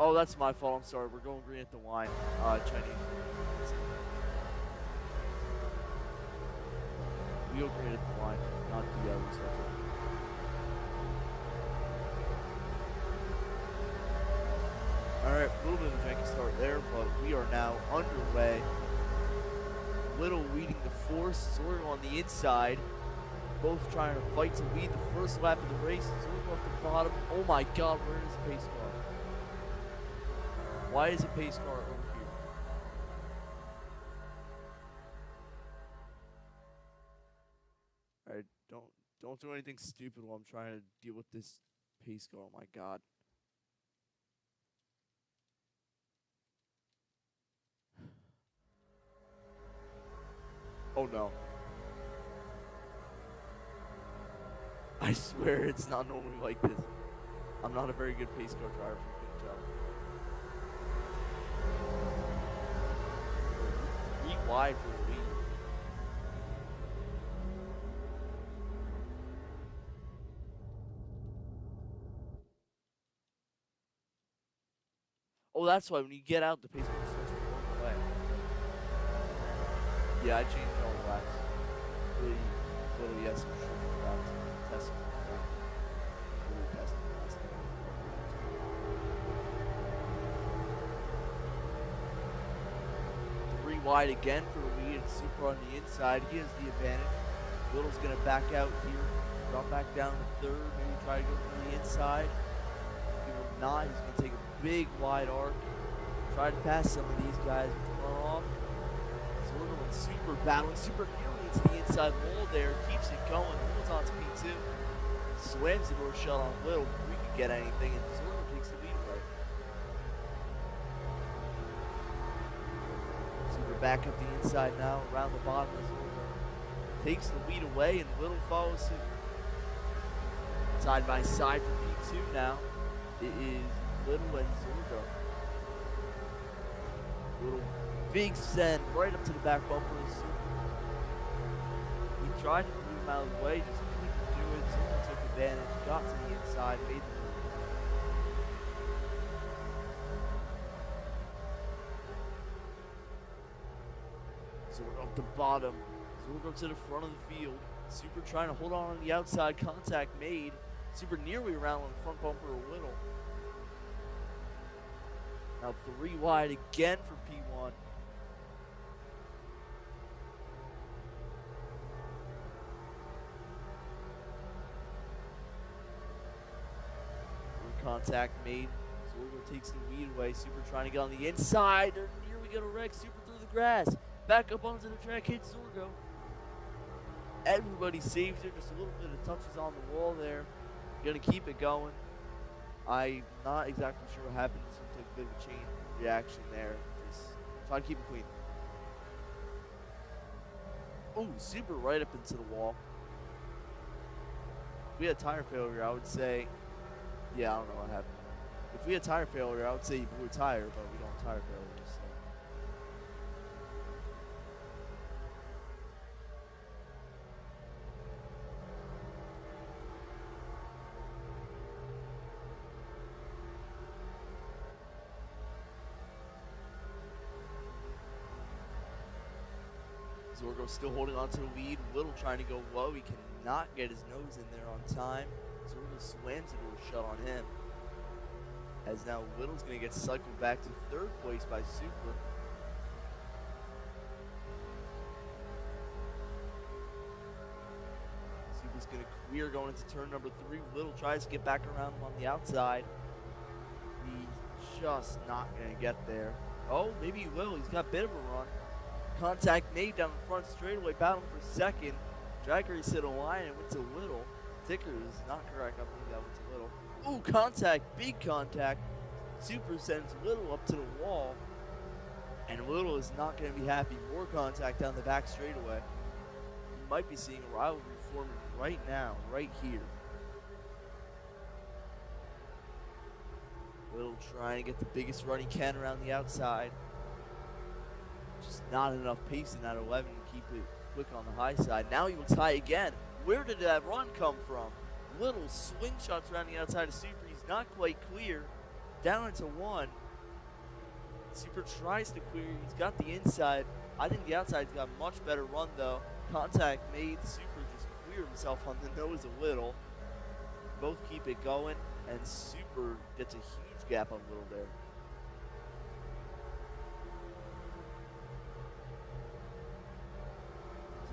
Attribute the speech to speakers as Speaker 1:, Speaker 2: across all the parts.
Speaker 1: Oh, that's my fault. I'm sorry. We're going green at the line. Chinese. We go green at the line, not the other side. Alright, a little bit of a janky start there, but we are now underway. Little leading the force, Zorgo on the inside. Both trying to fight to lead the first lap of the race. Zorgo up the bottom. Oh my god, where is the pace car? Why is the pace car over here? Alright, don't do anything stupid while I'm trying to deal with this pace car. Oh my god. Oh no. I swear it's not normally like this. I'm not a very good pace car driver, if you can tell. 3 wide for the lead. Oh, that's why when you get out, the pace car starts going away. Yeah, I changed all the laps. Little yes, for sure. Testing. Little testing last time. 3 wide again for the lead, and Super on the inside. He has the advantage. Little's gonna back out here, drop back down to third, maybe try to go for the inside. He will not. He's gonna take a big wide arc. Try to pass some of these guys with the runoff. Zorgo and Super battling. Super nearly into the inside wall there. Keeps it going. Holds on to P2. Slams the door shut on Little before we can get anything. And Zorgo takes the lead away. Super back up the inside now. Around the bottom of Zorgo. Takes the lead away and Little follows suit. Side by side for P2 now. It is Little and Zorgo. Little big send right up to the back bumper of Super. He tried to move him out of the way, just couldn't do it. Zorgo took advantage, got to the inside, made the move. Zorgo up the bottom. Zorgo to the front of the field. Super trying to hold on the outside, contact made. Super nearly around on the front bumper a little. Now 3 wide again for P1. Contact made. Zorgo takes the lead away. Super trying to get on the inside. They're nearly going to wreck. Super through the grass. Back up onto the track. Hits Zorgo. Everybody saves it. Just a little bit of touches on the wall there. Going to keep it going. I'm not exactly sure what happened. Just took a bit of a chain reaction there. Just try to keep it clean. Oh, Super right up into the wall. If we had tire failure, I would say, yeah, I don't know what happened. If we had tire failure, I would say he blew a tire, but we don't have tire failure. Zorgo still holding on to the lead. Little trying to go low. He cannot get his nose in there on time. Zorgo slams the door shut on him. As now Little's going to get cycled back to third place by Super. Super's going to clear going into turn number 3. Little tries to get back around him on the outside. He's just not going to get there. Oh, maybe he will. He's got a bit of a run. Contact made down the front straightaway, battling for second. Drag race hit a line and went to Little. Ticker is not correct. I believe that went to Little. Ooh, contact, big contact. Super sends Little up to the wall. And Little is not going to be happy. More contact down the back straightaway. You might be seeing a rivalry forming right now, right here. Little trying to get the biggest run he can around the outside. Just not enough pace in that 11 to keep it quick on the high side. Now he will tie again. Where did that run come from? Little swing shots around the outside of Super. He's not quite clear. down into one. Super tries to clear. He's got the inside. I think the outside's got a much better run, though. Contact made. Super just cleared himself on the nose a little. Both keep it going, and Super gets a huge gap on Little there.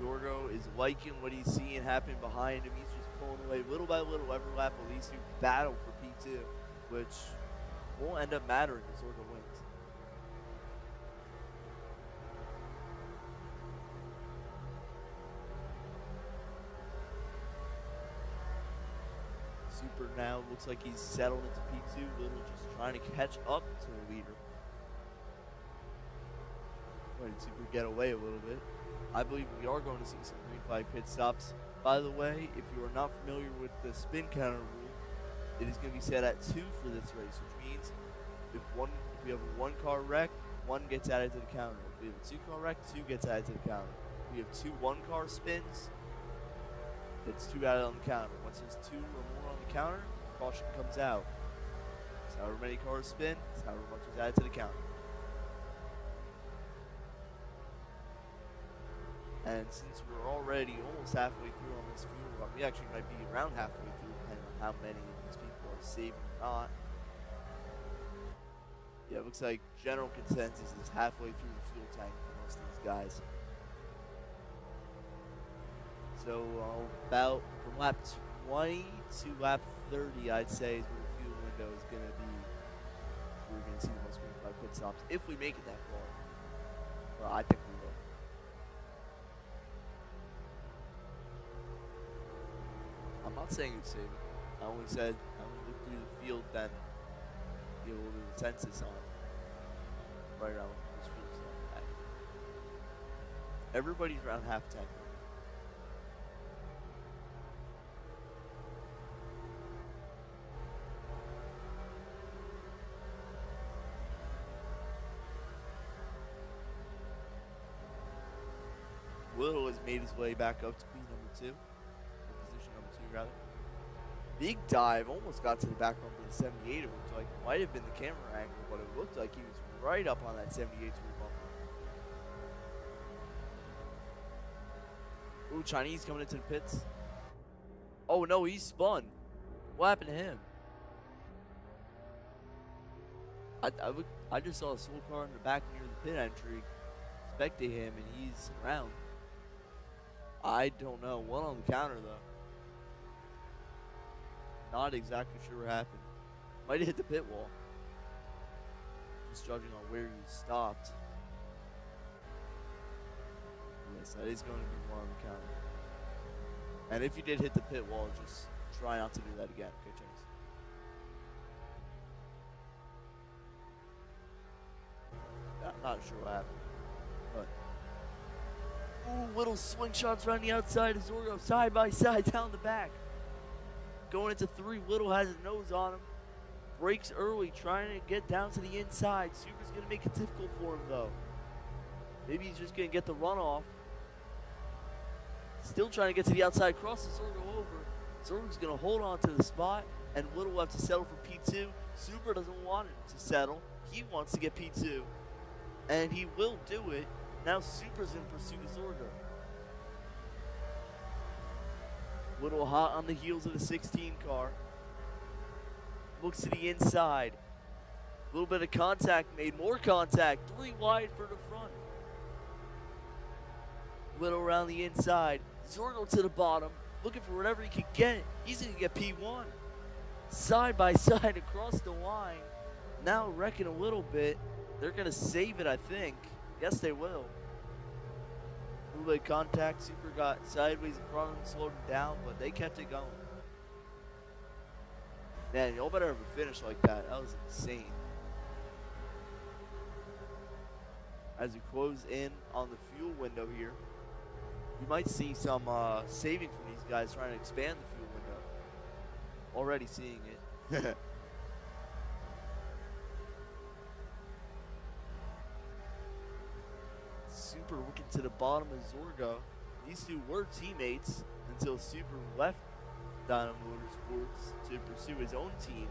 Speaker 1: Zorgo is liking what he's seeing happen behind him. He's just pulling away little by little every lap of these two battle for P2, which won't end up mattering if Zorgo wins. Super now looks like he's settled into P2. Little just trying to catch up to the leader. Why did Super get away a little bit? I believe we are going to see some green flag pit stops. By the way, if you are not familiar with the spin counter rule, it is going to be set at 2 for this race, which means if we have a 1-car wreck, 1 gets added to the counter. If we have a 2-car wreck, 2 gets added to the counter. If we have 2 1-car spins, that's 2 added on the counter. Once there's 2 or more on the counter, caution comes out. So however many cars spin, it's however much is added to the counter. And since we're already almost halfway through on this fuel run, we actually might be around halfway through, depending on how many of these people are saving or not. Yeah, it looks like general consensus is halfway through the fuel tank for most of these guys. So about from lap 20 to lap 30, I'd say, is where the fuel window is going to be. We're going to see the most green flag pit stops if we make it that far. Well, I think we will. I'm not saying it's safe. I only said I only looked through the field, then get a little bit of the census on right around this field. So everybody's around half tank. Little has made his way back up to be number 2. Position number 2, rather. Big dive, almost got to the back bumper of the 78. It looked like it might have been the camera angle, but it looked like he was right up on that 78's rear bumper. Ooh, Chinese coming into the pits. Oh no, he spun. What happened to him? I just saw a slow car in the back near the pit entry. Spectate him, and he's around. I don't know. One on the counter, though. Not exactly sure what happened. Might have hit the pit wall. Just judging on where he stopped. Yes, that is going to be one on the counter. And if you did hit the pit wall, just try not to do that again. Okay, James? Not sure what happened. But ooh, little swing shots around the outside of Zorgo, side by side down the back. Going into 3, Little has his nose on him. Brakes early, trying to get down to the inside. Super's going to make it difficult for him, though. Maybe he's just going to get the runoff. Still trying to get to the outside, crosses Zorgo over. Zorgo's going to hold on to the spot, and Little will have to settle for P2. Super doesn't want him to settle. He wants to get P2. And he will do it. Now Super's in pursuit of Zorgo. Little hot on the heels of the 16 car. Looks to the inside. A little bit of contact made. More contact. 3 wide for the front. Little around the inside. Zorgo to the bottom. Looking for whatever he can get. He's going to get P1. Side by side across the line. Now wrecking a little bit. They're going to save it, I think. Yes, they will. A little bit of contact. Super got sideways in front of him, slowed him down, but they kept it going. Man, y'all better have a finish like that. That was insane. As we close in on the fuel window here, we might see some saving from these guys trying to expand the fuel window. Already seeing it. Super looking to the bottom of Zorgo. These two were teammates until Super left Dyno Motorsports to pursue his own team.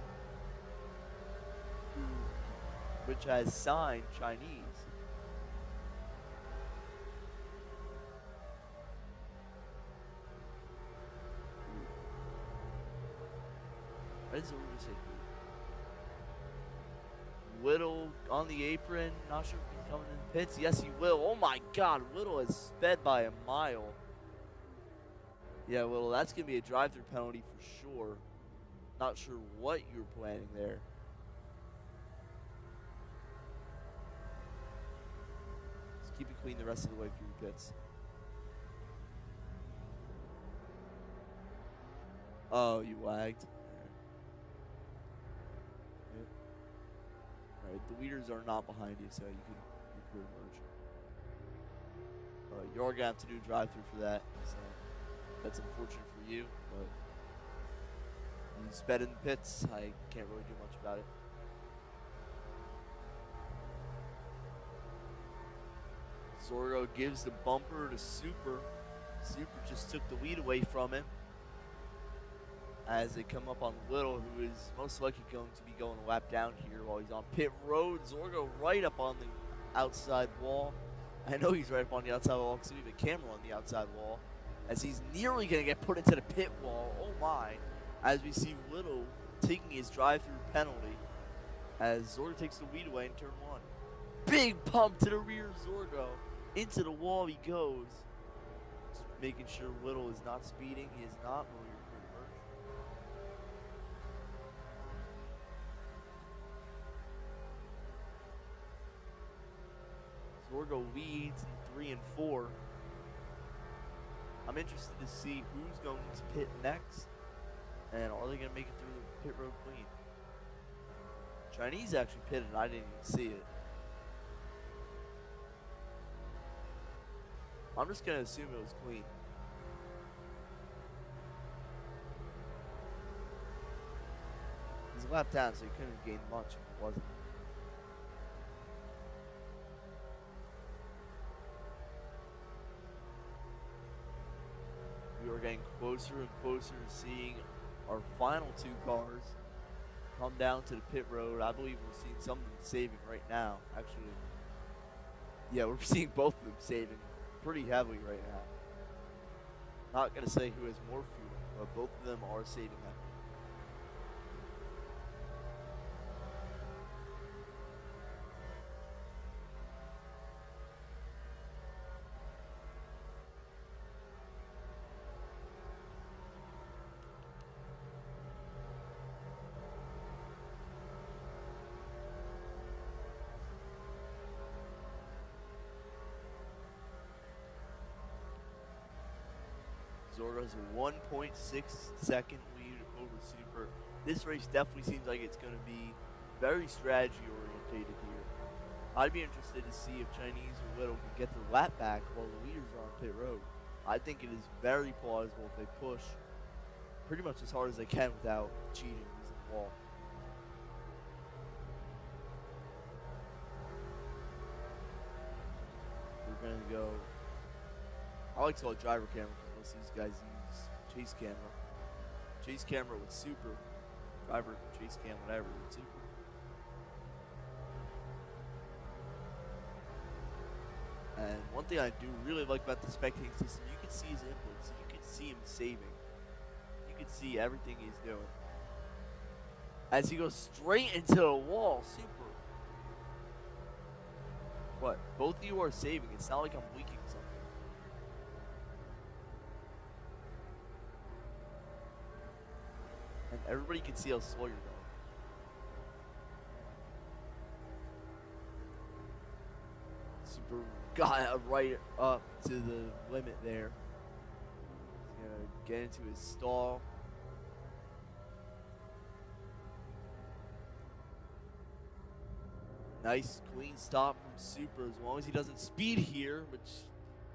Speaker 1: which has signed Chinese. What does Zorgo say? Whittle on the apron. Not sure if he's coming in the pits. Yes, he will. Oh my God, Whittle has sped by a mile. Yeah, Whittle, that's going to be a drive-through penalty for sure. Not sure what you're planning there. Just keep it clean the rest of the way through the pits. Oh, you lagged. Alright, the leaders are not behind you, so you can merge. You're going to have to do a drive-through for that, so that's unfortunate for you, but you sped in the pits. I can't really do much about it. Zorgo gives the bumper to Super. Super just took the lead away from him as they come up on Little, who is most likely going to be going a lap down here while he's on pit road. Zorgo right up on the outside wall. I know he's right up on the outside wall because we have a camera on the outside wall, as he's nearly going to get put into the pit wall. Oh my. As we see Little taking his drive-through penalty as Zorgo takes the lead away in turn one. Big pump to the rear of Zorgo. Into the wall he goes. Just making sure Little is not speeding. He is not. Zorgo leads in 3 and 4. I'm interested to see who's going to pit next, and are they going to make it through the pit road clean? Chinese actually pitted, and I didn't even see it. I'm just going to assume it was clean. He's a lap down, so he couldn't have gained much if it wasn't. We are getting closer and closer to seeing our final two cars come down to the pit road. I believe we're seeing some of them saving right now. Actually, yeah, we're seeing both of them saving pretty heavily right now. Not going to say who has more fuel, but both of them are saving heavily. Zorgo has a 1.6 second lead over Super. This race definitely seems like it's going to be very strategy orientated here. I'd be interested to see if Chinese or Little can get their lap back while the leaders are on pit road. I think it is very plausible if they push pretty much as hard as they can without cheating using the wall. We're going to go. I like to call it driver camera because most of these guys use chase camera. Chase camera with Super. Driver, chase cam, whatever with Super. And one thing I do really like about the spectating system, you can see his inputs. You can see him saving. You can see everything he's doing. As he goes straight into the wall, Super. What? Both of you are saving. It's not like I'm leaking something. And everybody can see how slow you're going. Super got right up to the limit there. He's going to get into his stall. Nice clean stop from Super, as long as he doesn't speed here, which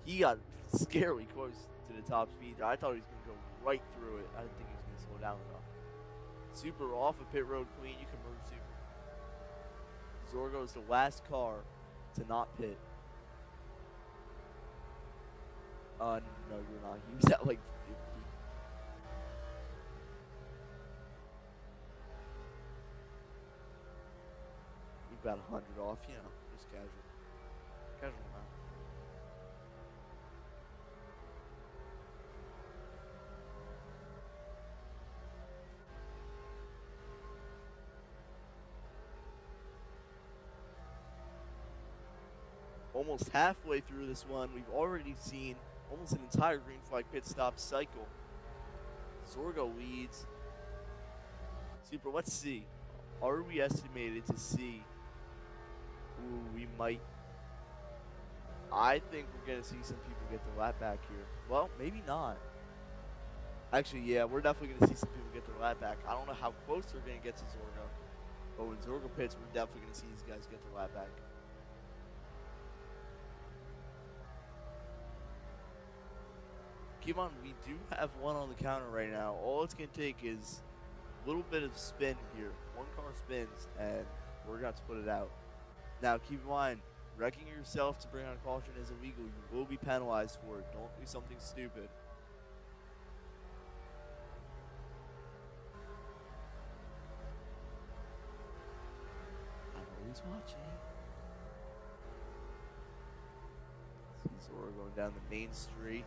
Speaker 1: he got scarily close to the top speed. I thought he was going to go right through it. I didn't think he was going to slow down enough. Super off of pit road clean. You can merge Super. Zorgo is the last car to not pit. No, you're not. He was at like 50. about 100 off, just casual. Casual amount. Almost halfway through this one, we've already seen almost an entire green flag pit stop cycle. Zorgo leads. Super, let's see. Are we estimated to see who we might? I think we're going to see some people get their lap back here. Well, maybe not. Actually, yeah, we're definitely going to see some people get their lap back. I don't know how close they're going to get to Zorgo. But when Zorgo pits, we're definitely going to see these guys get their lap back. Keep on, we do have one on the counter right now. All it's going to take is a little bit of spin here. One car spins, and we're going to have to put it out. Now, keep in mind, wrecking yourself to bring on caution is illegal. You will be penalized for it. Don't do something stupid. I'm always watching. See Zora going down the main street.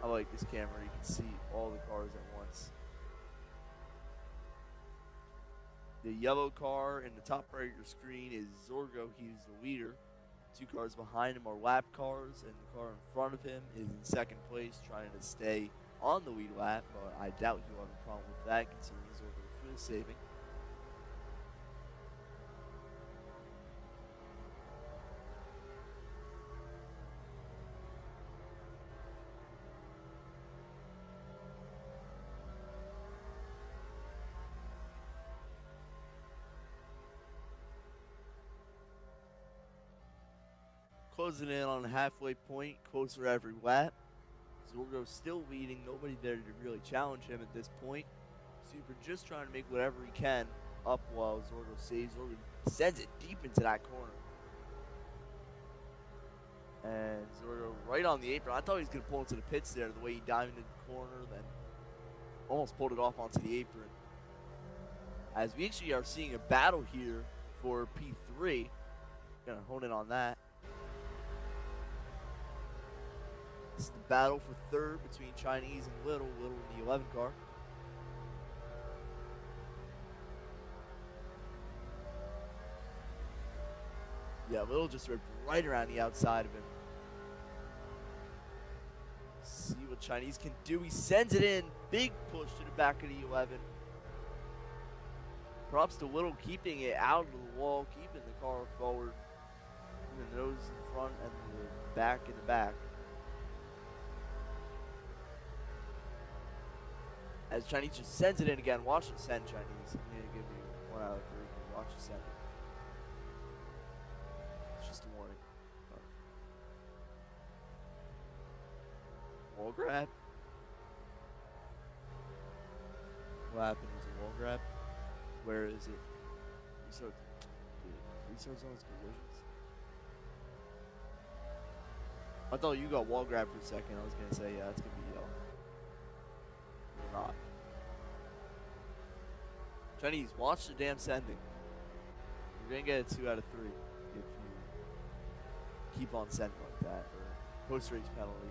Speaker 1: I like this camera. You can see all the cars at once. The yellow car in the top right of your screen is Zorgo. He's the leader. 2 cars behind him are lap cars, and the car in front of him is in second place, trying to stay on the lead lap, but I doubt he'll have a problem with that, considering Zorgo's fuel saving. Closing in on the halfway point, closer every lap. Zorgo's still leading, nobody there to really challenge him at this point. Super just trying to make whatever he can up while Zorgo saves. Zorgo sends it deep into that corner. And Zorgo right on the apron. I thought he was going to pull into the pits there, the way he dived into the corner, then almost pulled it off onto the apron. As we actually are seeing a battle here for P3. Gonna hone in on that. This is the battle for third between Chinese and Little in the 11 car. Yeah, Little just ripped right around the outside of him. See what Chinese can do. He sends it in. Big push to the back of the 11. Props to Little keeping it out of the wall, keeping the car forward. The nose in front and the back in the back. As Chinese just sends it in again. Watch it send, Chinese. I'm going to give you 1 out of 3. Watch it send it. It's just a warning. Wall grab. What happened? Was a wall grab? Where is it? Restart zone's collisions. I thought you got wall grab for a second. I was going to say, yeah, it's going to be yellow. Not. Chinese, watch the damn sending. You're gonna get a 2 out of 3 if you keep on sending like that, or post-race penalty.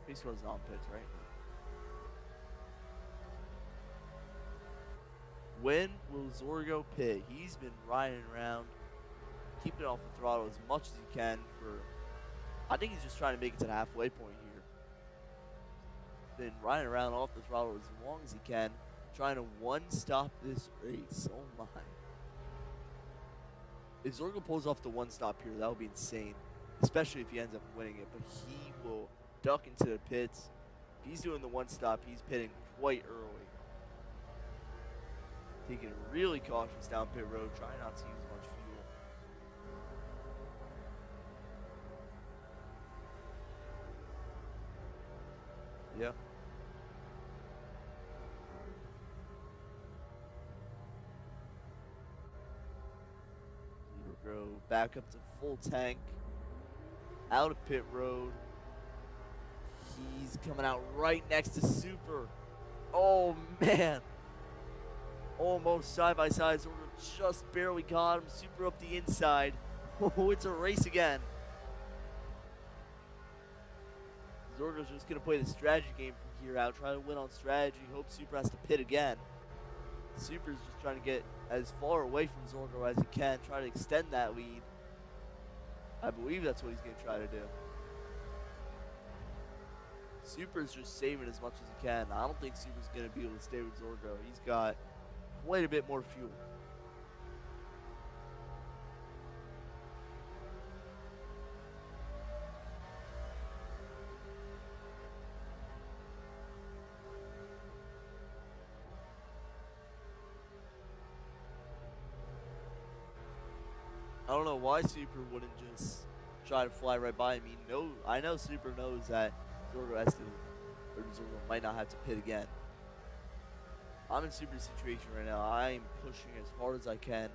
Speaker 1: He scores on pits, right? When will Zorgo pit? He's been riding around, keeping off the throttle as much as he can for, I think he's just trying to make it to the halfway point here. Been riding around off the throttle as long as he can, trying to one-stop this race. Oh my. If Zorgo pulls off the one-stop here, that would be insane, especially if he ends up winning it, but he will duck into the pits. If he's doing the one-stop, he's pitting quite early. Taking it really cautious down pit road, trying not to use much fuel. Yeah. Go back up to full tank. out of pit road. He's coming out right next to Super. Oh, man. Almost side by side. Zorgo just barely got him. Super up the inside. Oh, it's a race again. Zorgo's just going to play the strategy game from here out. Try to win on strategy. Hope Super has to pit again. Super's just trying to get as far away from Zorgo as he can. Try to extend that lead. I believe that's what he's going to try to do. Super's just saving as much as he can. I don't think Super's going to be able to stay with Zorgo. He's got quite a bit more fuel. I don't know why Super wouldn't just try to fly right by him. I know Super knows that Zorgo has to, or Zorgo might not have to pit again. I'm in Super's situation right now. I'm pushing as hard as I can,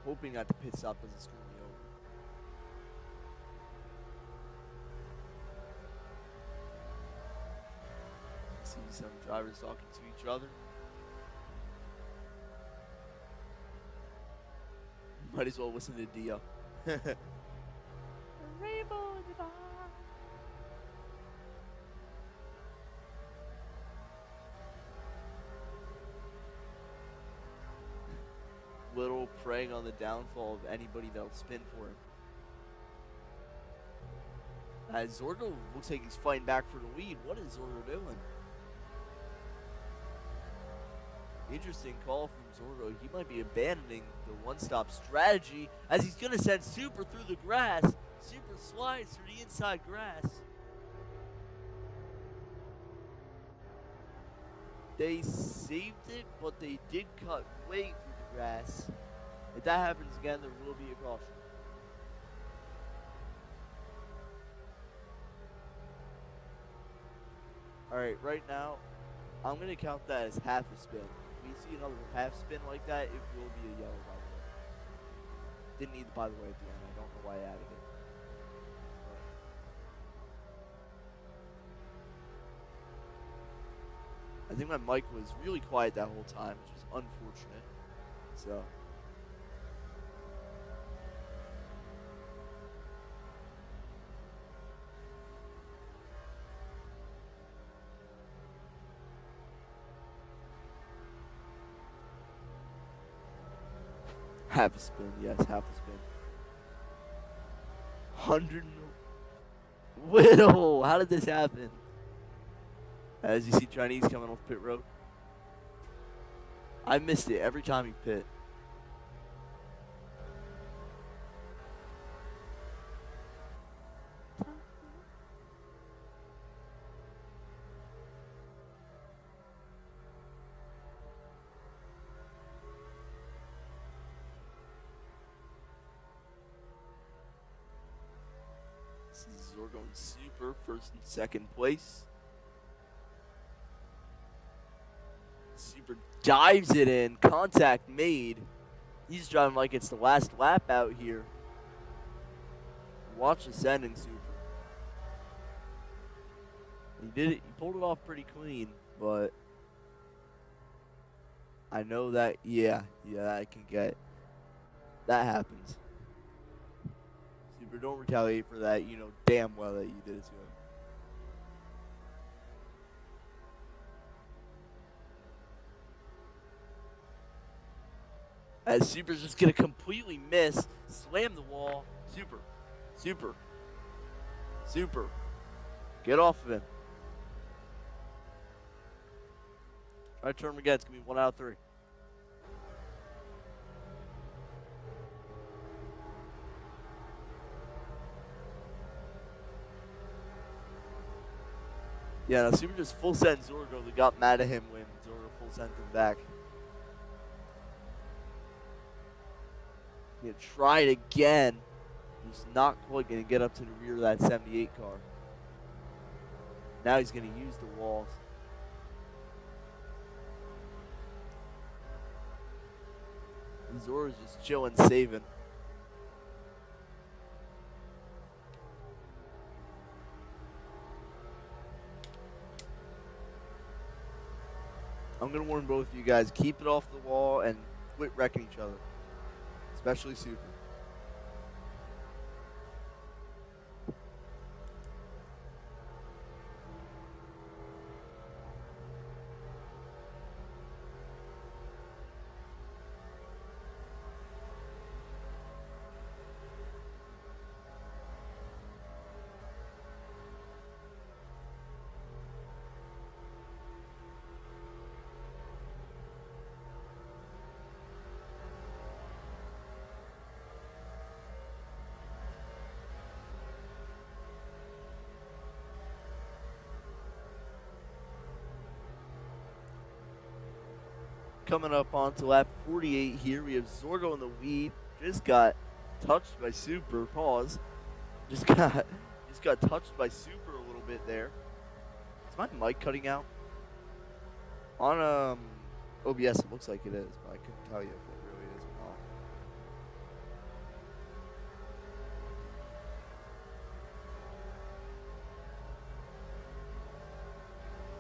Speaker 1: hoping that the pit stop doesn't screw me over. See some drivers talking to each other. Might as well listen to Dio. Rainbow in the dark. Little preying on the downfall of anybody that'll spin for him. As Zorgo looks like he's fighting back for the lead. What is Zorgo doing? Interesting call from Zorgo. He might be abandoning the one-stop strategy as he's going to send Super through the grass. Super slides through the inside grass. They saved it, but they did cut way through the grass. If that happens again, there will be a caution. Alright, right now, I'm going to count that as half a spin. If we see another half spin like that, it will be a yellow, by the way. Didn't need the by the way at the end. I don't know why I added it. I think my mic was really quiet that whole time, which is unfortunate. So. Half a spin, yes, half a spin. 100. Whittle, how did this happen? As you see Chinese coming off pit road. I missed it every time he pit. This is Zorgo and Super, first and second place. Super dives it in. Contact made. He's driving like it's the last lap out here. Watch the sending, Super. He did it. He pulled it off pretty clean, but I know that. Yeah, I can get. That happens. Super, don't retaliate for that. You know damn well that you did it to him. As Super's just going to completely miss, slam the wall. Super. Get off of him. Try to turn him again. It's going to be 1 out of 3. Yeah, now Super just full sent Zorgo. They got mad at him when Zorgo full sent him back. Gonna try it again. He's not quite gonna get up to the rear of that 78 car. Now he's gonna use the walls. Zora's just chilling, saving. I'm going to warn both of you guys, keep it off the wall and quit wrecking each other, especially Super. Coming up onto lap 48 here, we have Zorgo in the lead. Just got touched by Super. Pause. Just got touched by Super a little bit there. Is my mic cutting out? On OBS, it looks like it is, but I couldn't tell you if it really is or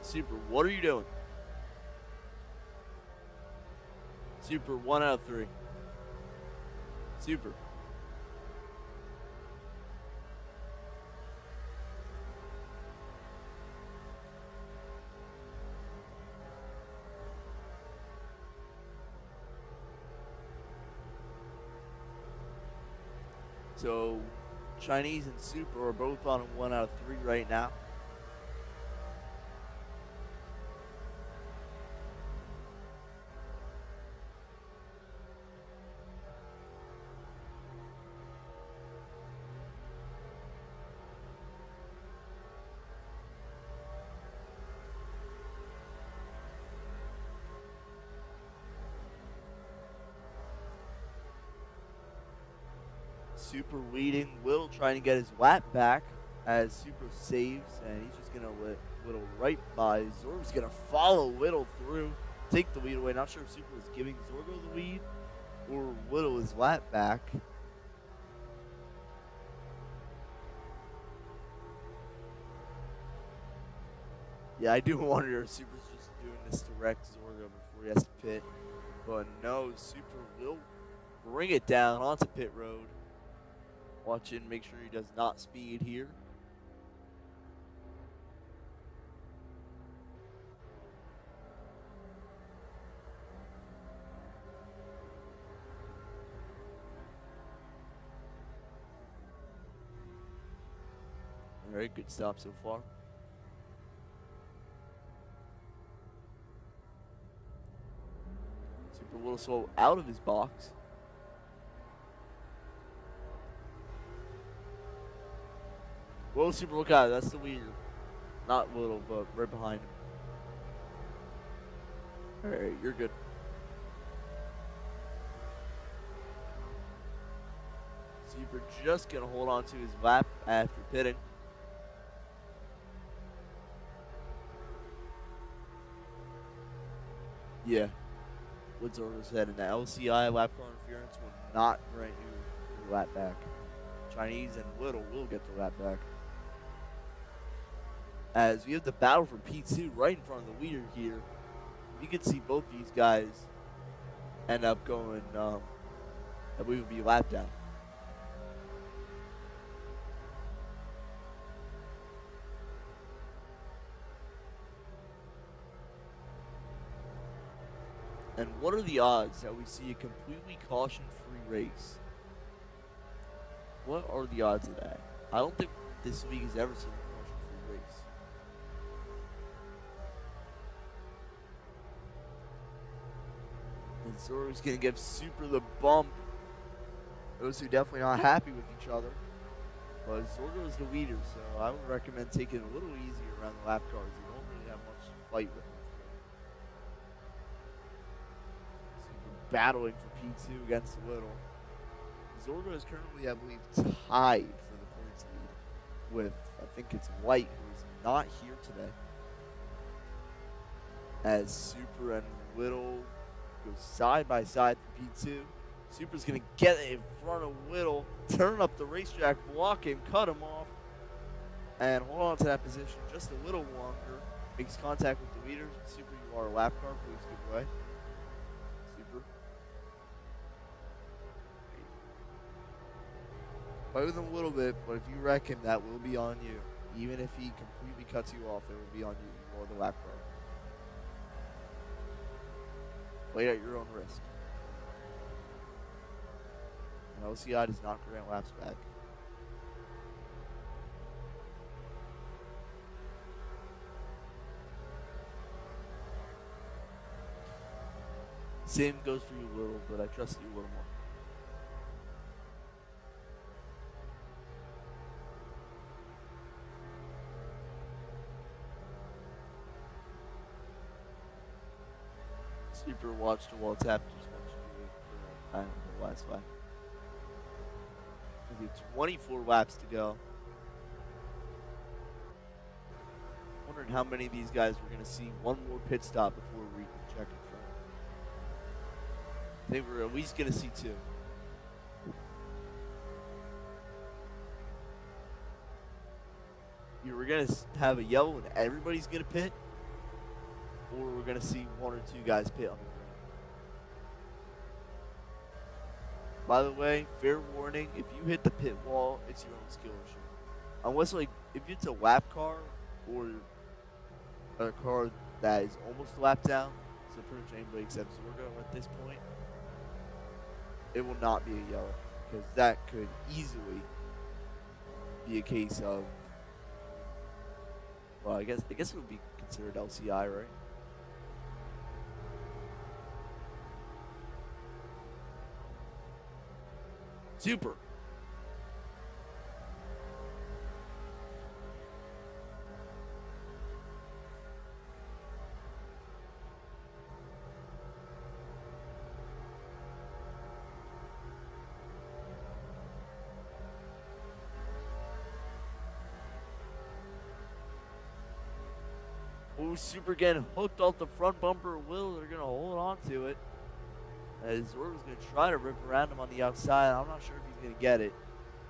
Speaker 1: not. Super, what are you doing? Super, 1 out of 3. Super. So, Chinese and Super are both on 1 out of 3 right now. Super leading, Will trying to get his lap back as Super saves, and he's just going to let Whittle right by. Zorgo's going to follow Whittle through, take the lead away. Not sure if Super was giving Zorgo the lead or Whittle his lap back. Yeah, I do wonder if Super's just doing this to wreck Zorgo before he has to pit. But no, Super will bring it down onto pit road. Watch it and make sure he does not speed here. All right, good stop so far. Super a little slow out of his box. Whoa, Super, look out. That's the leader. Not little, but right behind him. Alright, you're good. Super just going to hold on to his lap after pitting. Yeah. Woods over said, and the LCI lap car interference will not grant you your lap back. Chinese and Little will get the lap back. As we have the battle for P2 right in front of the leader here. You can see both these guys end up going, I believe it would be lap down. And what are the odds that we see a completely caution-free race? What are the odds of that? I don't think this league has ever seen a caution-free race. And Zorgo's going to give Super the bump. Those who definitely not happy with each other. But Zorgo is the leader, so I would recommend taking it a little easier around the lap cars. You don't really have much to fight with. Battling for P2 against Little. Zorgo is currently, I believe, tied for the points lead with, I think it's White, who is not here today. As Super and Little go side by side for P2. Super's going to get in front of Little, turn up the racetrack, block him, cut him off, and hold on to that position just a little longer. Makes contact with the leader. Super, you are a lap car. Please give away. Super. Play with him a little bit, but if you wreck him, that will be on you. Even if he completely cuts you off, it will be on you. You are the lap car. Play at your own risk. And OCI does not grant laps back. Same goes for you a little, but I trust you a little more. Super watch the wall tap. Just watch you do it for time on the last lap. We have 24 laps to go. Wondering how many of these guys we're going to see one more pit stop before we can check in front. I think we're at least going to see 2. Either we're going to have a yellow and everybody's going to pit, or we're going to see 1 or 2 guys pit on the green. By the way, fair warning, if you hit the pit wall, it's your own skill issue. Unless, like, if it's a lap car or a car that is almost a lap down, so pretty much anybody except Zorgo at this point, it will not be a yellow, because that could easily be a case of, well, I guess it would be considered LCI, right? Super. Oh, Super getting hooked off the front bumper wheel. They're going to hold on to it. As Zorgo's going to try to rip around him on the outside. I'm not sure if he's going to get it.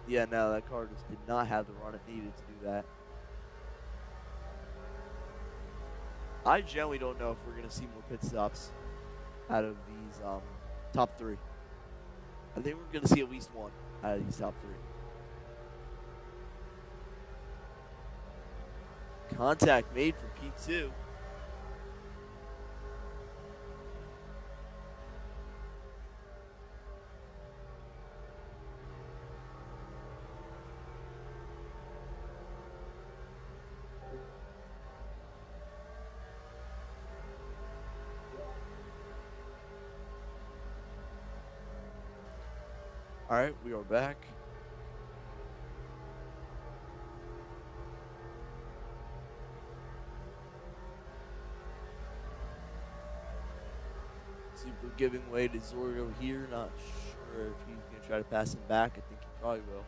Speaker 1: Yeah, no, that car just did not have the run it needed to do that. I generally don't know if we're going to see more pit stops out of these top 3. I think we're going to see at least 1 out of these top 3. Contact made for P2. All right, we are back. Super giving way to Zorgo here. Not sure if he's going to try to pass him back. I think he probably will.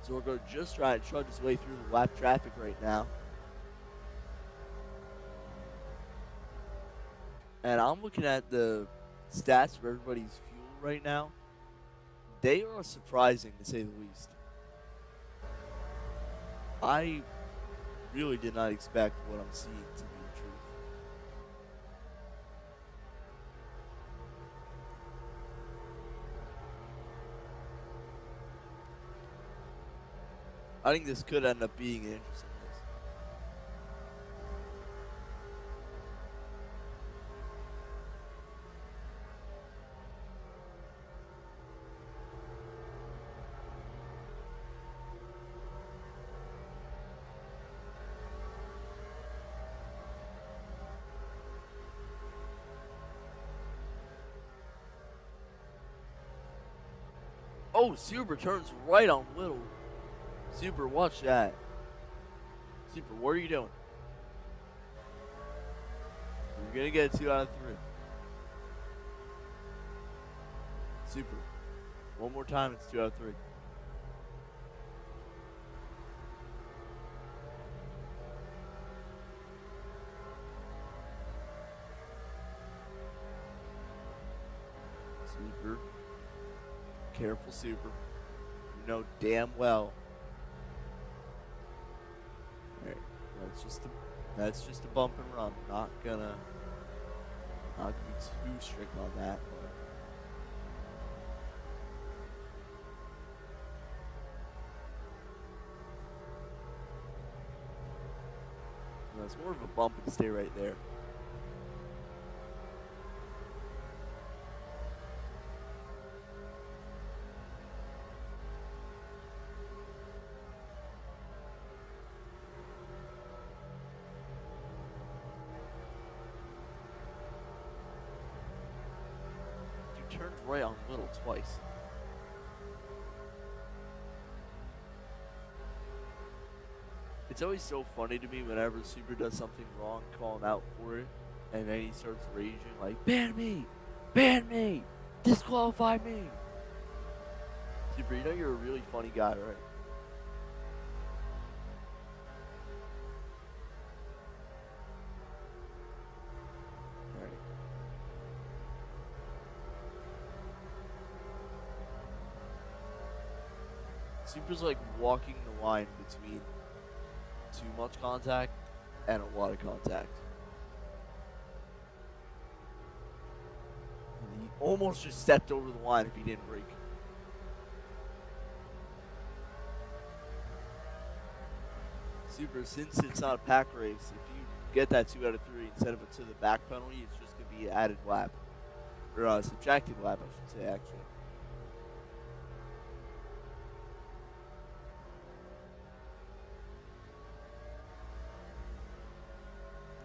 Speaker 1: Zorgo just trying to trudge his way through the lap traffic right now. And I'm looking at the stats for everybody's fuel right now. They are surprising, to say the least. I really did not expect what I'm seeing to be the truth. I think this could end up being an interesting race. Oh, Super turns right on Little. Super, watch that. Super, what are you doing? You're going to get a 2 out of 3. Super. One more time, it's 2 out of 3. Super. Careful, Super. You know damn well. All right, that's just a bump and run. Not gonna be too strict on that. But it's more of a bump and stay right there. Turned right on Little twice. It's always so funny to me whenever Super does something wrong, call him out for it, and then he starts raging like, ban me, disqualify me. Super, you know you're a really funny guy, right? Super's like walking the line between too much contact and a lot of contact. And he almost just stepped over the line if he didn't brake. Super, since it's not a pack race, if you get that 2 out of 3 instead of a to the back penalty, it's just going to be an added lap. Or a subtracted lap, I should say, actually.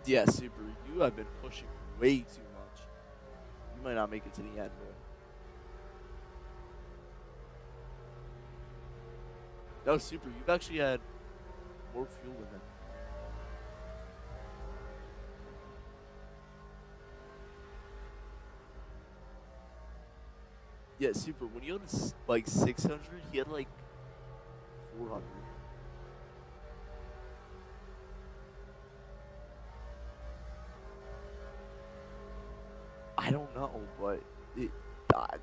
Speaker 1: Yeah, Super, you have been pushing way too much. You might not make it to the end, bro. No, Super, you've actually had more fuel than him. Yeah, Super, when you had like 600, he had like 400. I don't know, but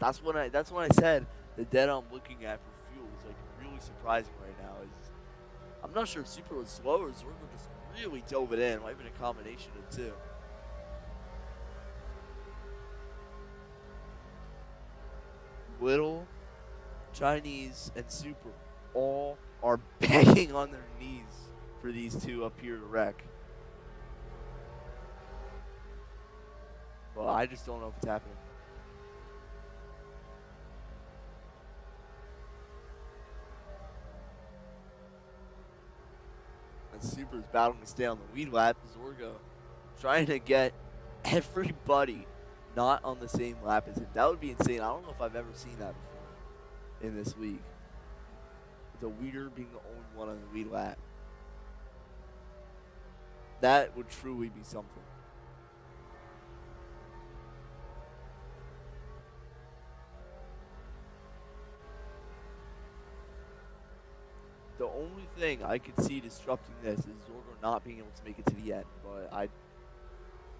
Speaker 1: that's when I said the data I'm looking at for fuel is like really surprising right now. I'm not sure if Super was slow or Zorgo just really dove it in. Might have been a combination of two. Little, Chinese, and Super all are begging on their knees for these two up here to wreck. Well, I just don't know if it's happening. And Super's battling to stay on the lead lap. Zorgo trying to get everybody not on the same lap as him. That would be insane. I don't know if I've ever seen that before in this league. The leader being the only one on the lead lap. That would truly be something. The only thing I could see disrupting this is Zorgo not being able to make it to the end. But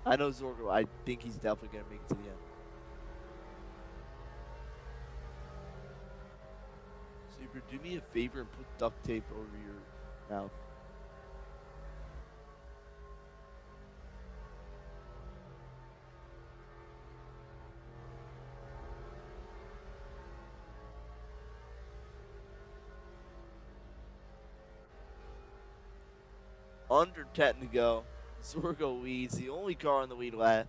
Speaker 1: I know Zorgo. I think he's definitely going to make it to the end. Super, do me a favor and put duct tape over your mouth. Under 10 to go. Zorgo leads, the only car on the lead lap.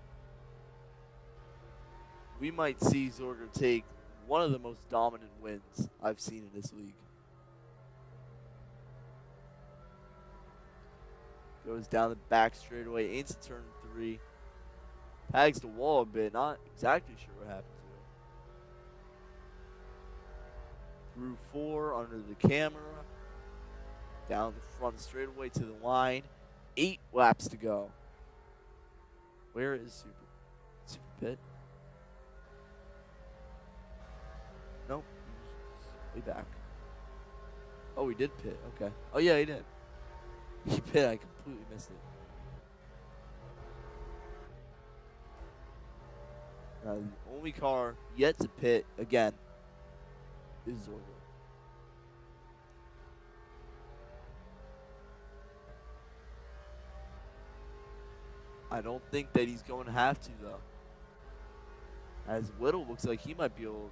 Speaker 1: We might see Zorgo take one of the most dominant wins I've seen in this league. Goes down the back straightaway into turn 3. Tags the wall a bit, not exactly sure what happened to it. Through 4 under the camera. Down the front straightaway to the line. 8 laps to go. Where is Super? Super pit? Nope. Way back. Oh, he did pit. Okay. Oh, yeah, he did. He pit. I completely missed it. The only car yet to pit again. is Zorgo. I don't think that he's going to have to, though. As Whittle looks like he might be able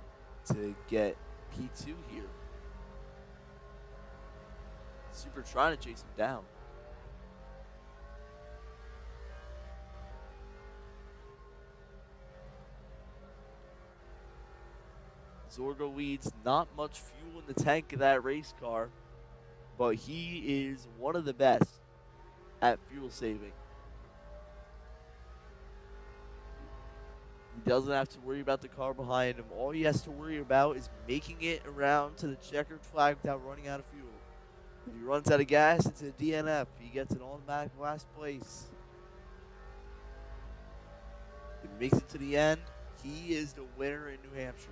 Speaker 1: to get P2 here. Super trying to chase him down. Zorgo leads, not much fuel in the tank of that race car, but he is one of the best at fuel saving. He doesn't have to worry about the car behind him. All he has to worry about is making it around to the checkered flag without running out of fuel. If he runs out of gas, it's a DNF. He gets an automatic last place. If he makes it to the end, he is the winner in New Hampshire.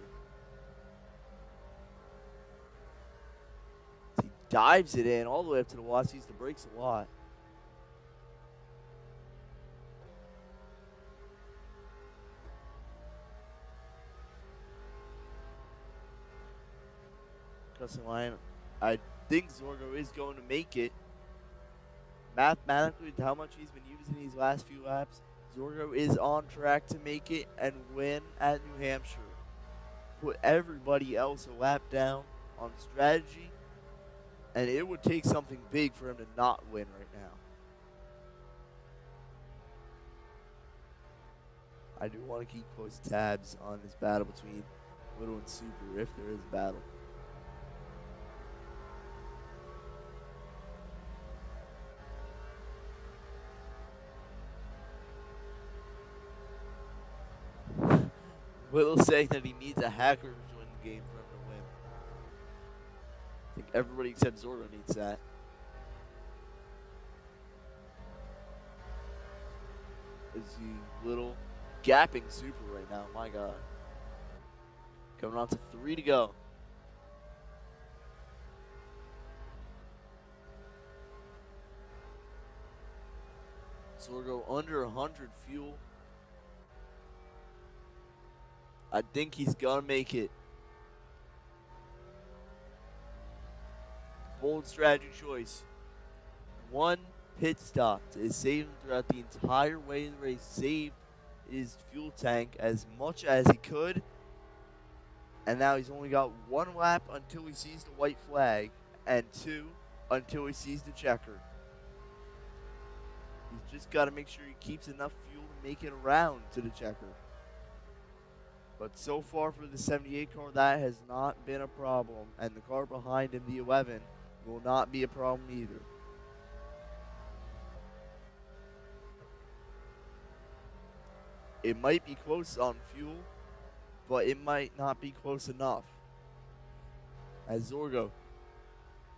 Speaker 1: He dives it in all the way up to the wall. Sees the brakes a lot. Crossing line. I think Zorgo is going to make it. Mathematically, with how much he's been using these last few laps, Zorgo is on track to make it and win at New Hampshire. Put everybody else a lap down on strategy, and it would take something big for him to not win right now. I do want to keep close tabs on this battle between Little and Super, if there is a battle. Whittle saying that he needs a hacker to join the game for him to win. I think everybody except Zorgo needs that. Is he Little gapping Super right now? My God. Coming on to 3 to go. Zorgo under 100 fuel. I think he's gonna make it. Bold strategy choice. One pit stop to save him throughout the entire way of the race. Saved his fuel tank as much as he could. And now he's only got 1 lap until he sees the white flag. And 2 until he sees the checker. He's just got to make sure he keeps enough fuel to make it around to the checker. But so far for the 78 car, that has not been a problem. And the car behind him, the 11, will not be a problem either. It might be close on fuel, but it might not be close enough. As Zorgo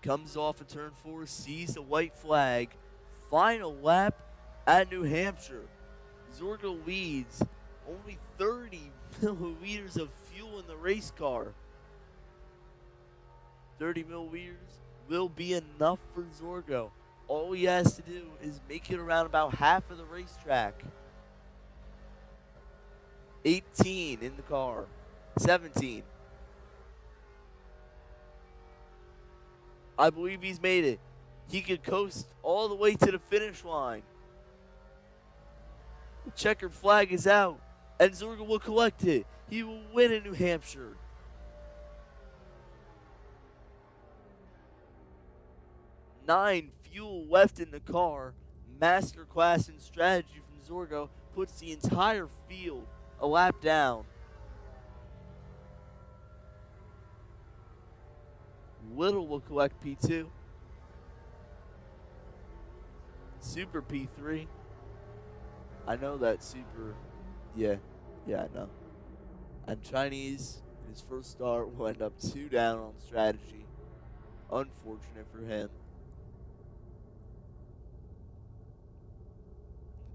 Speaker 1: comes off of turn 4, sees the white flag. Final lap at New Hampshire. Zorgo leads only 30 milliliters of fuel in the race car. 30 milliliters will be enough for Zorgo. All he has to do is make it around about half of the racetrack. 18 in the car. 17. I believe he's made it. He could coast all the way to the finish line. The checkered flag is out, and Zorgo will collect it. He will win in New Hampshire. Nine fuel left in the car. Masterclass in strategy from Zorgo puts the entire field a lap down. Little will collect P2. Super P3. I know that Super, yeah, I know. And Chinese, his first start, will end up 2 down on strategy. Unfortunate for him.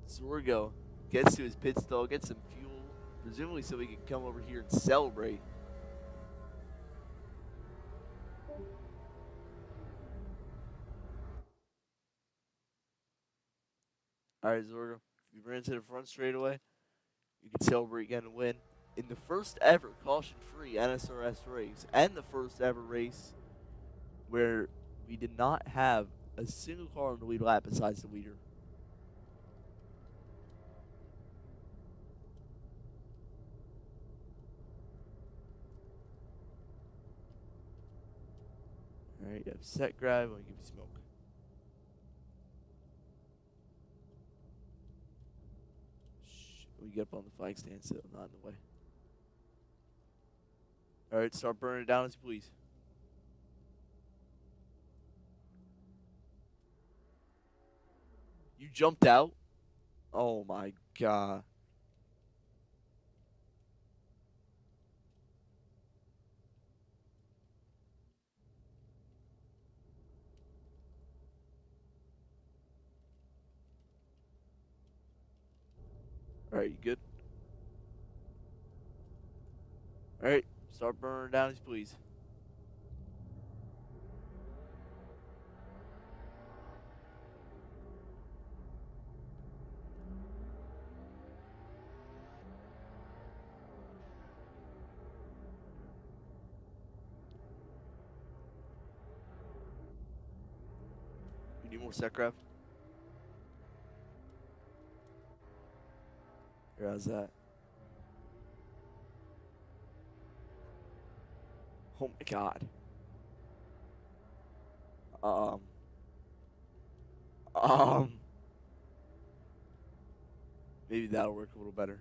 Speaker 1: Zorgo gets to his pit stall, gets some fuel, presumably so he can come over here and celebrate. All right, Zorgo, if you ran to the front straightaway, you can celebrate again and win. in the first ever caution-free NSRS race and the first ever race where we did not have a single car on the lead lap besides the leader. Alright, you have set grab, I'm gonna give you smoke. Shh, we get up on the flag stand so I'm not in the way. Alright, start burning it down as you please. You jumped out? Oh my god. Alright, you good? Alright, start burning it down as you please. You need more set grab? Here, how's that? Oh my god. Um. Maybe that'll work a little better.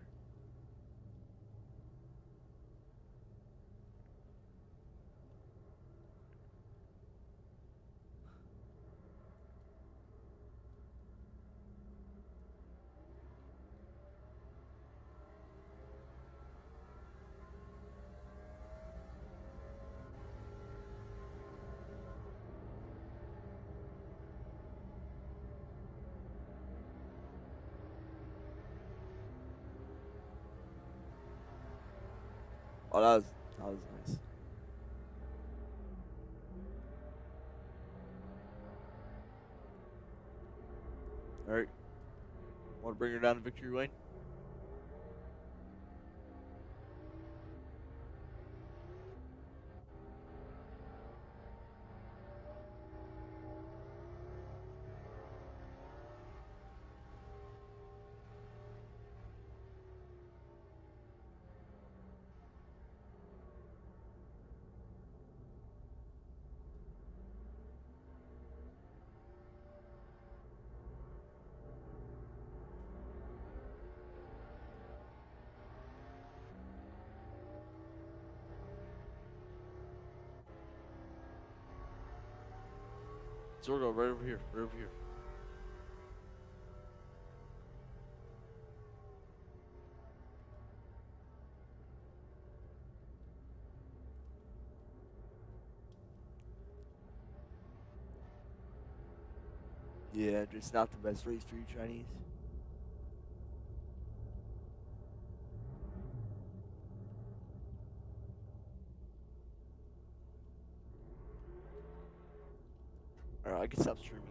Speaker 1: Oh, that was nice. All right. Want to bring her down to victory lane? Zorgo, right over here. Right over here. Yeah, it's not the best race for you Chinese. Alright, I can stop streaming.